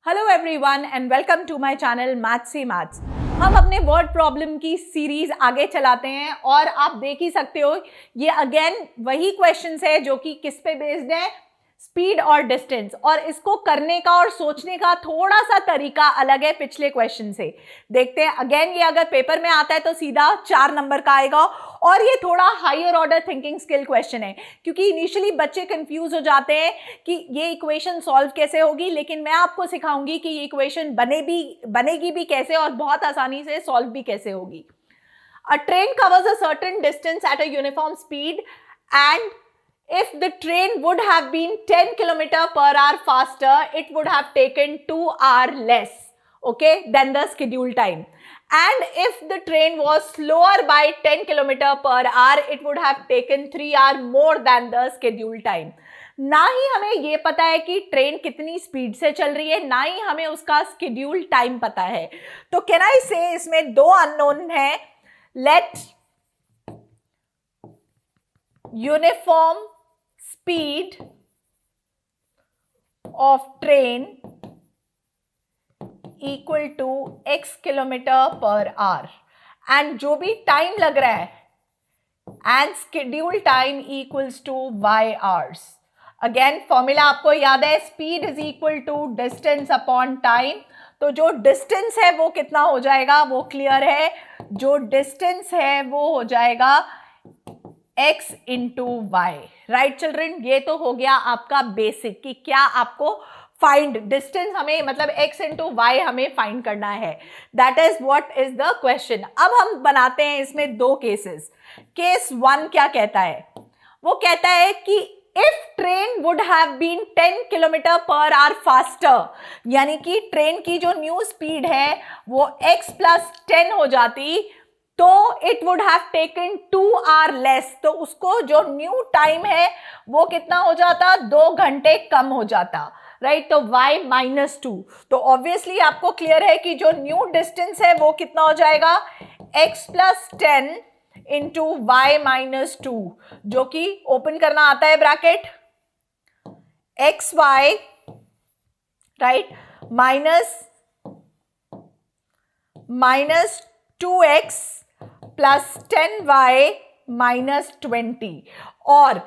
Hello everyone and welcome to my channel maths see maths. हम अपने word problem की series आगे चलाते हैं और आप देख ही सकते हो ये अगेन वही क्वेश्चंस है जो कि किस पे बेस्ड है, स्पीड और डिस्टेंस। और इसको करने का और सोचने का थोड़ा सा तरीका अलग है पिछले क्वेश्चन से। देखते हैं अगेन, ये अगर पेपर में आता है तो सीधा 4 नंबर का आएगा और ये थोड़ा higher order thinking skill question है, क्योंकि इनिशियली बच्चे कंफ्यूज हो जाते हैं कि ये इक्वेशन सॉल्व कैसे होगी, लेकिन मैं आपको सिखाऊंगी कि ये इक्वेशन बनेगी भी कैसे और बहुत आसानी से सॉल्व भी कैसे होगी। अ train covers a certain distance at a uniform speed and if the train would have been 10 kilometer per hour faster, it would have taken 2 hours less, okay, than the scheduled time. And if the train was slower by 10 kilometer per hour, it would have taken 3 hours more than the scheduled time. ना ही हमें ये पता है कि train कितनी speed से चल रही है, ना ही हमें उसका स्केड्यूल टाइम पता है। तो कैन आई से इसमें दो अननोन है। Let uniform speed of train equal to x kilometre per hour and जो भी टाइम लग रहा है and schedule time equals to y hours। Again formula आपको याद है, speed is equal to distance upon time. तो जो डिस्टेंस है वो कितना हो जाएगा, वो क्लियर है। जो डिस्टेंस है वो हो जाएगा x into y. Right children, ये तो हो गया आपका बेसिक कि क्या आपको फाइंड डिस्टेंस हमें मतलब x इंटू वाई हमें फाइंड करना है। That is what is the question. अब हम बनाते हैं इसमें दो केसेस। केस 1 क्या कहता है, वो कहता है कि if train would have been 10 kilometre per hour faster, यानी कि ट्रेन की जो न्यू स्पीड है वो x प्लस 10 हो जाती तो it would have taken 2 our less. तो उसको जो न्यू टाइम है वो कितना हो जाता, 2 घंटे कम हो जाता। राइट, तो y माइनस 2। तो ऑब्वियसली आपको क्लियर है कि जो न्यू डिस्टेंस है वो कितना हो जाएगा, x plus 10 into y minus 2, जो कि ओपन करना आता है bracket x y, right, minus 2x plus 10y minus 20। और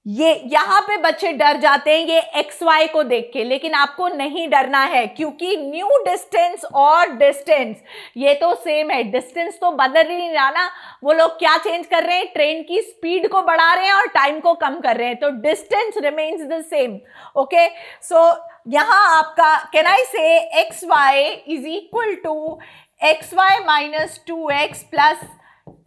ये यहां पे बच्चे डर जाते हैं ये xy को देख के, लेकिन आपको नहीं डरना है क्योंकि न्यू डिस्टेंस और डिस्टेंस ये तो सेम है। डिस्टेंस तो बदल ही नहीं रहा ना, वो लोग क्या चेंज कर रहे हैं, ट्रेन की स्पीड को बढ़ा रहे हैं और टाइम को कम कर रहे हैं, तो distance remains the same. Okay, so यहां आपका can I say xy is equal to xy minus 2x plus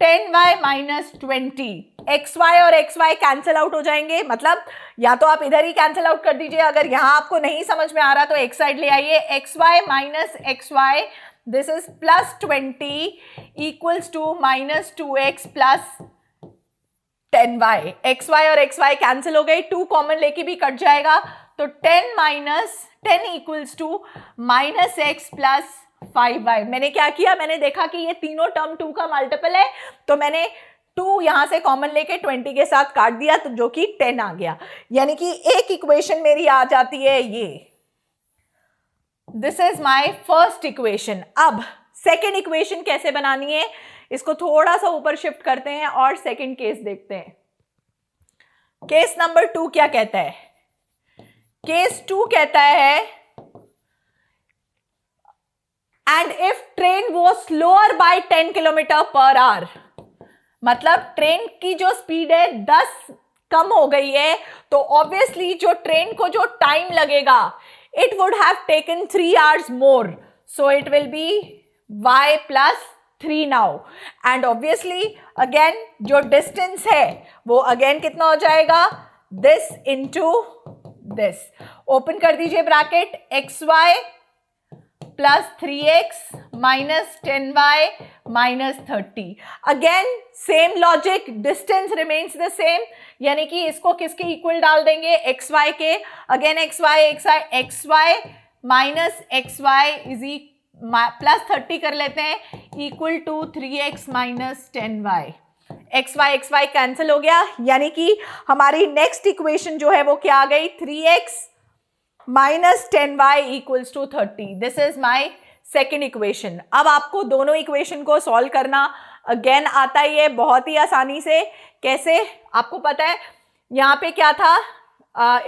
10y minus 20। xy और xy कैंसिल आउट हो जाएंगे, मतलब या तो आप इधर ही कैंसिल आउट कर दीजिए, अगर यहां आपको नहीं समझ में आ रहा तो एक साइड ले आइए। xy minus xy, this is plus 20 equals to minus 2x plus 10y। xy और xy कैंसिल हो गए, 2 कॉमन लेके भी कट जाएगा, तो 10 minus 10 equals to minus x plus 5y। मैंने क्या किया, मैंने देखा कि ये तीनों टर्म 2 का मल्टीपल है, तो मैंने 2 यहां से कॉमन लेके 20 के साथ काट दिया, तो जो कि 10 आ गया। यानी कि एक इक्वेशन मेरी आ जाती है ये। This is my first equation. अब सेकेंड इक्वेशन कैसे बनानी है, इसको थोड़ा सा ऊपर शिफ्ट करते हैं और सेकेंड केस देखते हैं। केस नंबर 2 क्या कहता है, केस 2 कहता है एंड इफ ट्रेन वो slower by 10 kilometre per hour, मतलब ट्रेन की जो स्पीड है 10 कम हो गई है, तो ऑब्वियसली जो ट्रेन को जो टाइम लगेगा it would have taken 3 hours more, so it will be y plus 3 now. And obviously again जो डिस्टेंस है वो अगेन कितना हो जाएगा, दिस इंटू दिस। ओपन कर दीजिए bracket xy plus 3x minus 10y minus 30। Again same logic, distance remains the same, यानी कि इसको किसके इक्वल डाल देंगे, xy के। Again xy minus xy is plus 30 कर लेते हैं, equal to 3x minus 10y। xy cancel हो गया, यानी कि हमारी नेक्स्ट इक्वेशन जो है वो क्या आ गई, 3x minus 10y equals to 30. This is my second equation. अब आपको दोनों इक्वेशन को सॉल्व करना अगेन आता ही है बहुत ही आसानी से. कैसे आपको पता है यहाँ पे क्या था.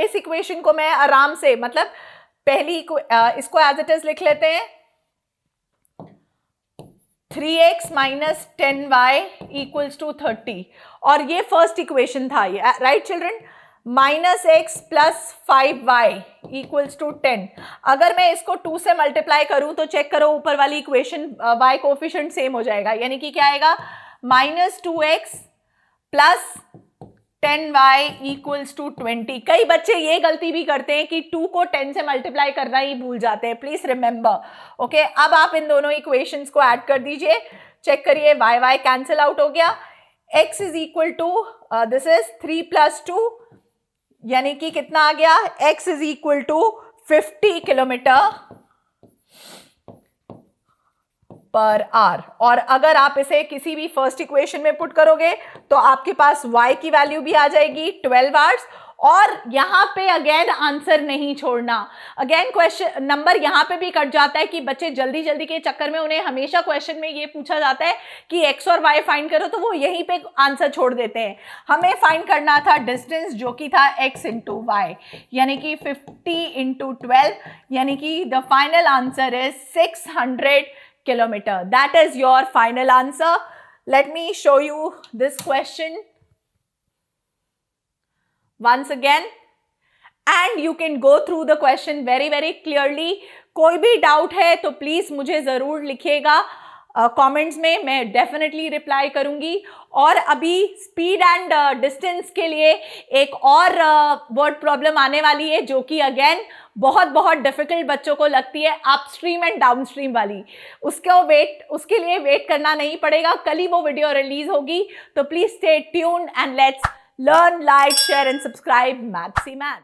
इस इक्वेशन को मैं आराम से मतलब पहली इसको एज इट इज लिख लेते हैं. 3x minus 10y equals to 30 और ये फर्स्ट इक्वेशन था ये right children. Minus x plus 5y equals to 10. अगर मैं इसको 2 से मल्टीप्लाई करूं तो चेक करो ऊपर वाली इक्वेशन y कोफिशिएंट सेम हो जाएगा. यानी कि क्या आएगा minus 2x plus 10y equals to 20. कई बच्चे ये गलती भी करते हैं कि 2 को 10 से मल्टीप्लाई करना ही भूल जाते हैं. Please remember. ओके अब आप इन दोनों इक्वेशंस को ऐड कर दीजिए. चेक करिए y कैंसिल आउट हो गया. x is equal to this is 3 plus 2 यानी कि कितना आ गया. x is equal to 50 kilometre per hour. और अगर आप इसे किसी भी फर्स्ट इक्वेशन में पुट करोगे तो आपके पास y की वैल्यू भी आ जाएगी 12 आवर्स. और यहां पे अगेन आंसर नहीं छोड़ना. अगेन क्वेश्चन नंबर यहां पे भी कट जाता है कि बच्चे जल्दी जल्दी के चक्कर में उन्हें हमेशा क्वेश्चन में ये पूछा जाता है कि x और y फाइंड करो तो वो यहीं पे आंसर छोड़ देते हैं. हमें फाइंड करना था डिस्टेंस जो कि था x इंटू वाई यानी कि 50 इंटू 12 यानी कि the final answer is 600 kilometer. That is your final answer. Let me show you this question once again and you can go through the question very clearly. कोई भी doubt है तो please मुझे जरूर लिखिएगा कमेंट्स में. मैं डेफिनेटली रिप्लाई करूंगी. और अभी स्पीड एंड डिस्टेंस के लिए एक और वर्ड प्रॉब्लम आने वाली है जो कि अगेन बहुत डिफिकल्ट बच्चों को लगती है. अपस्ट्रीम एंड डाउनस्ट्रीम वाली. उसके लिए वेट करना नहीं पड़ेगा. कल ही वो वीडियो रिलीज होगी. तो please stay tuned and let's learn, like, share and subscribe maths he math.